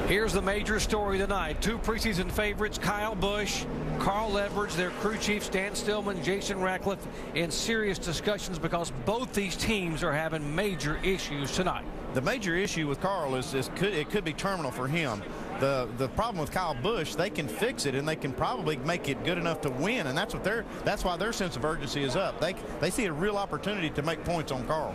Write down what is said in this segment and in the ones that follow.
Here's the major story tonight. Two preseason favorites, Kyle Busch, Carl Edwards, their crew chiefs, Dan Stillman, Jason Ratcliffe, in serious discussions because both these teams are having major issues tonight. The major issue with Carl is it could be terminal for him. The problem with Kyle Busch, they can fix it and they can probably make it good enough to win, and that's why their sense of urgency is up. They see a real opportunity to make points on Carl.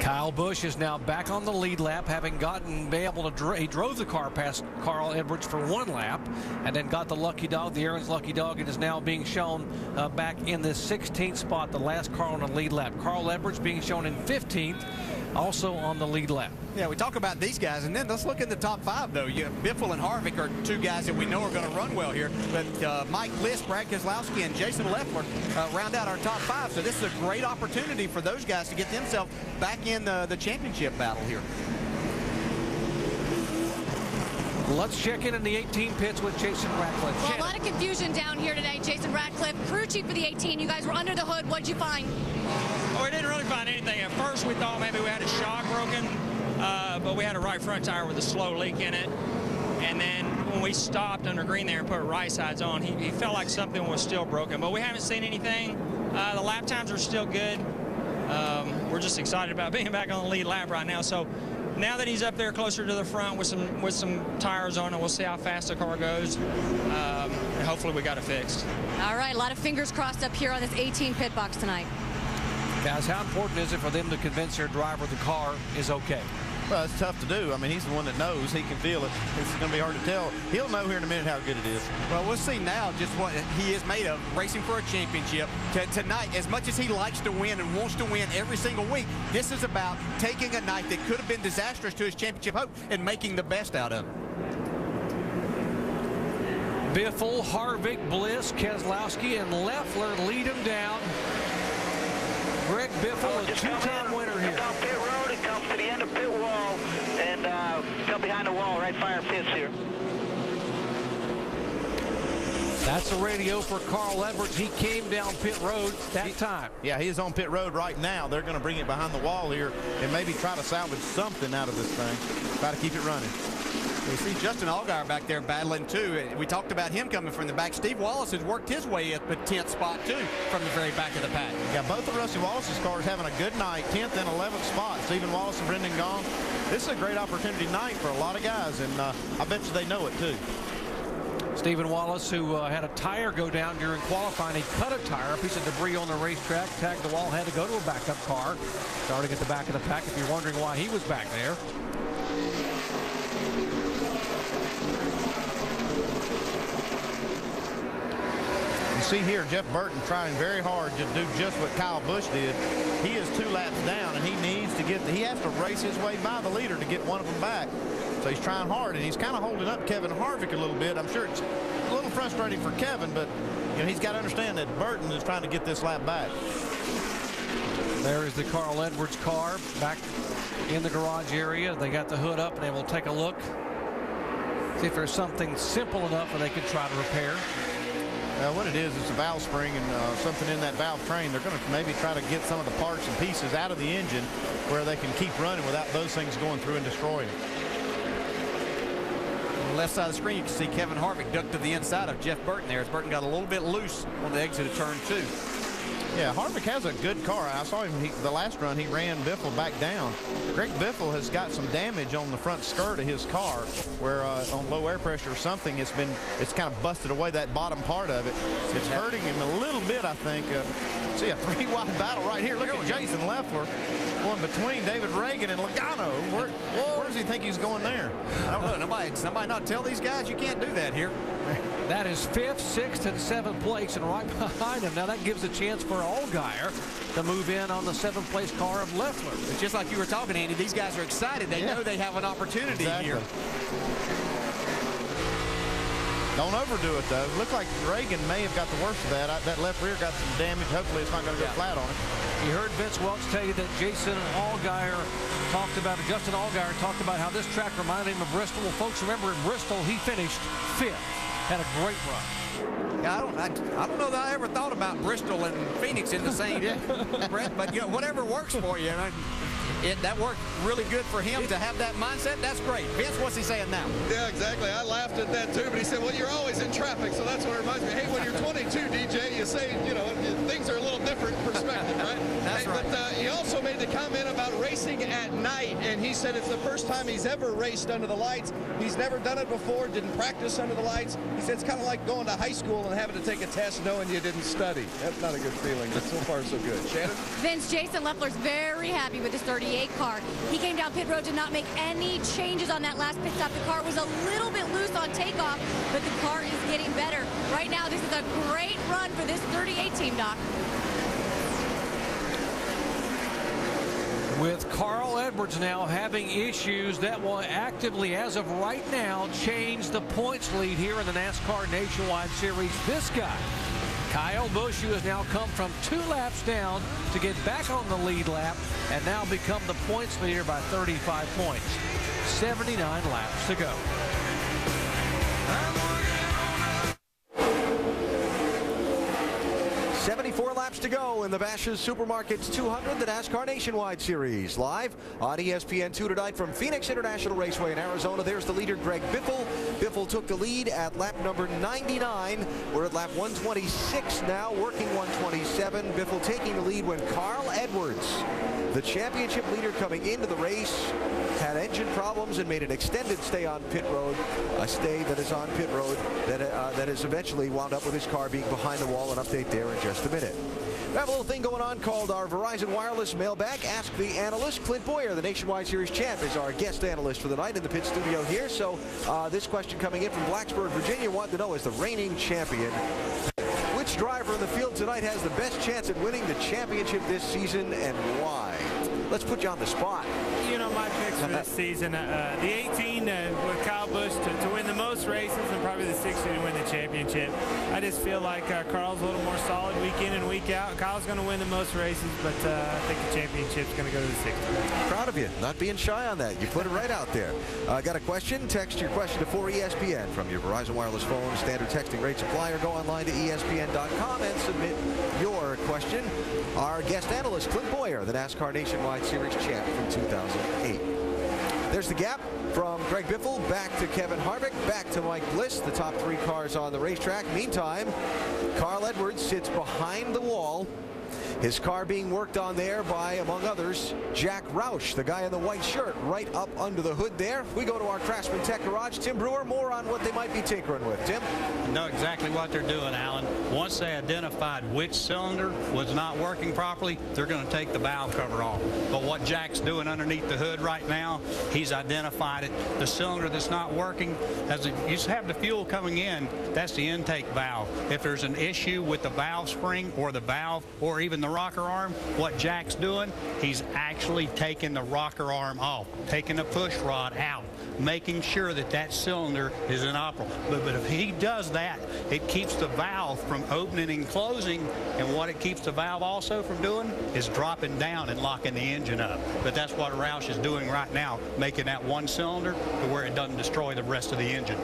Kyle Busch is now back on the lead lap, having been able to he drove the car past Carl Edwards for one lap and then got the lucky dog, the Aaron's lucky dog, and is now being shown back in the 16th spot, the last car on the lead lap. Carl Edwards being shown in 15th, also on the lead lap. Yeah, we talk about these guys, and then let's look at the top five, though. Biffle and Harvick are two guys that we know are going to run well here, but Mike Bliss, Brad Keselowski, and Jason Leffler round out our top five, so this is a great opportunity for those guys to get themselves back in the championship battle here. Let's check in the 18 pits with Jason Ratcliffe. Well, a lot of confusion down here today. Jason Ratcliffe, crew chief for the 18. You guys were under the hood. What'd you find? Oh, we didn't really find anything. At first, we thought maybe we had a shock broken, but we had a right front tire with a slow leak in it. And then when we stopped under green there and put right sides on, he felt like something was still broken. But we haven't seen anything. The lap times are still good. We're just excited about being back on the lead lap right now. So now that he's up there closer to the front with some tires on it, we'll see how fast the car goes. And hopefully we got it fixed. All right, a lot of fingers crossed up here on this 18 pit box tonight. Guys, how important is it for them to convince their driver the car is okay? Well, it's tough to do. I mean, he's the one that knows. He can feel it. It's going to be hard to tell. He'll know here in a minute how good it is. Well, we'll see now just what he is made of, racing for a championship. Tonight, as much as he likes to win and wants to win every single week, this is about taking a night that could have been disastrous to his championship hope and making the best out of it. Biffle, Harvick, Bliss, Keselowski, and Leffler lead him down. Greg Biffle, a two-time winner here. Off pit road, it comes to the end of pit wall, and come behind the wall, right fire pits here. That's the radio for Carl Edwards. He came down pit road that time. Yeah, he is on pit road right now. They're going to bring it behind the wall here and maybe try to salvage something out of this thing. Try to keep it running. We see Justin Allgaier back there battling, too. We talked about him coming from the back. Steve Wallace has worked his way up the 10th spot, too, from the very back of the pack. Yeah, both of Rusty Wallace's cars having a good night, 10th and 11th spot. Stephen Wallace and Brendan Gaughan. This is a great opportunity night for a lot of guys, and I bet you they know it, too. Stephen Wallace, who had a tire go down during qualifying. He cut a tire, a piece of debris on the racetrack, tagged the wall, had to go to a backup car. Starting at the back of the pack, if you're wondering why he was back there. See here, Jeff Burton trying very hard to do just what Kyle Busch did. He is 2 laps down, and he needs to he has to race his way by the leader to get one of them back. So he's trying hard, and he's kind of holding up Kevin Harvick a little bit. I'm sure it's a little frustrating for Kevin, but he's got to understand that Burton is trying to get this lap back. There is the Carl Edwards car back in the garage area. They got the hood up, and they will take a look, see if there's something simple enough that they can try to repair. What it is, it's a valve spring and something in that valve train. They're going to maybe try to get some of the parts and pieces out of the engine where they can keep running without those things going through and destroying it. On the left side of the screen, you can see Kevin Harvick ducked to the inside of Jeff Burton there as Burton got a little bit loose on the exit of turn 2. Yeah, Harvick has a good car. I saw him the last run. He ran Biffle back down. Greg Biffle has got some damage on the front skirt of his car where on low air pressure or something, it's kind of busted away that bottom part of it. It's hurting him a little bit, I think. See a 3-wide battle right here. Look at Jason Leffler going between David Reagan and Logano. Where does he think he's going there? I don't know. Somebody not tell these guys you can't do that here. That is 5th, 6th, and 7th place, and right behind him. Now that gives a chance for Allgaier to move in on the 7th place car of Leffler. It's just like you were talking, Andy. These guys are excited. They know they have an opportunity here. Don't overdo it, though. Looked like Reagan may have got the worst of that. That left rear got some damage. Hopefully it's not going to go flat on it. You heard Vince Welch tell you that Justin Allgaier talked about how this track reminded him of Bristol. Well, folks, remember in Bristol, he finished 5th. Had a great run. Yeah, I don't know that I ever thought about Bristol and Phoenix in the same breath, but whatever works for you. that worked really good for him to have that mindset. That's great. Vince, what's he saying now? Yeah, exactly. I laughed at that too, but he said, well, you're always in traffic, so that's what it reminds me. Hey, when you're 22, DJ, you say, you know, things are a little different perspective, right? That's right. But he also made the comment about racing at night, and he said it's the first time he's ever raced under the lights. He's never done it before, didn't practice under the lights. He said it's kind of like going to high school and having to take a test knowing you didn't study. That's not a good feeling, but so far so good. Shannon? Vince, Jason Leffler's very happy with his 38 car. He came down pit road, did not make any changes on that last pit stop. The car was a little bit loose on takeoff, but the car is getting better. Right now, this is a great run for this 38 team, Doc. With Carl Edwards now having issues that will actively, as of right now, change the points lead here in the NASCAR Nationwide Series. This guy, Kyle Busch, who has now come from 2 laps down to get back on the lead lap and now become the points leader by 35 points. 79 laps to go. 74 laps to go in the Basha's Supermarkets 200, the NASCAR Nationwide Series. Live on ESPN2 tonight from Phoenix International Raceway in Arizona. There's the leader, Greg Biffle. Biffle took the lead at lap number 99. We're at lap 126 now, working 127. Biffle taking the lead when Carl Edwards, the championship leader coming into the race, had engine problems and made an extended stay on pit road, a stay that is on pit road that has eventually wound up with his car being behind the wall. An update there in just a minute. We have a little thing going on called our Verizon Wireless Mailbag. Ask the Analyst. Clint Boyer, the Nationwide Series champ, is our guest analyst for the night in the pit studio here. So this question coming in from Blacksburg, Virginia, wanted to know, as the reigning champion, which driver in the field tonight has the best chance at winning the championship this season and why? Let's put you on the spot. You know, my picks for this season, the 18 with Kyle Busch to win the most races and probably the 16 to win the championship. I just feel like Carl's a little more solid week in and week out. Kyle's going to win the most races, but I think the championship's going to go to the 16. Proud of you, not being shy on that. You put it right out there. Got a question? Text your question to 4ESPN from your Verizon Wireless phone, standard texting rate supplier. Go online to ESPN.com and submit your question. Our guest analyst, Clint Boyer, the NASCAR Nationwide Series champ from 2008. There's the gap from Greg Biffle back to Kevin Harvick, back to Mike Bliss, the top 3 cars on the racetrack. Meantime, Carl Edwards sits behind the wall. His car being worked on there by, among others, Jack Roush, the guy in the white shirt, right up under the hood there. We go to our Craftsman Tech Garage. Tim Brewer, more on what they might be tinkering with. Tim? Know exactly what they're doing, Alan. Once they identified which cylinder was not working properly, they're going to take the valve cover off. But what Jack's doing underneath the hood right now, he's identified it. The cylinder that's not working, as you have the fuel coming in, that's the intake valve. If there's an issue with the valve spring or the valve or even the rocker arm, what Jack's doing, he's actually taking the rocker arm off, taking the push rod out, making sure that that cylinder is inoperable. But if he does that, it keeps the valve from opening and closing, and what it keeps the valve also from doing is dropping down and locking the engine up. But that's what Roush is doing right now, making that one cylinder to where it doesn't destroy the rest of the engine.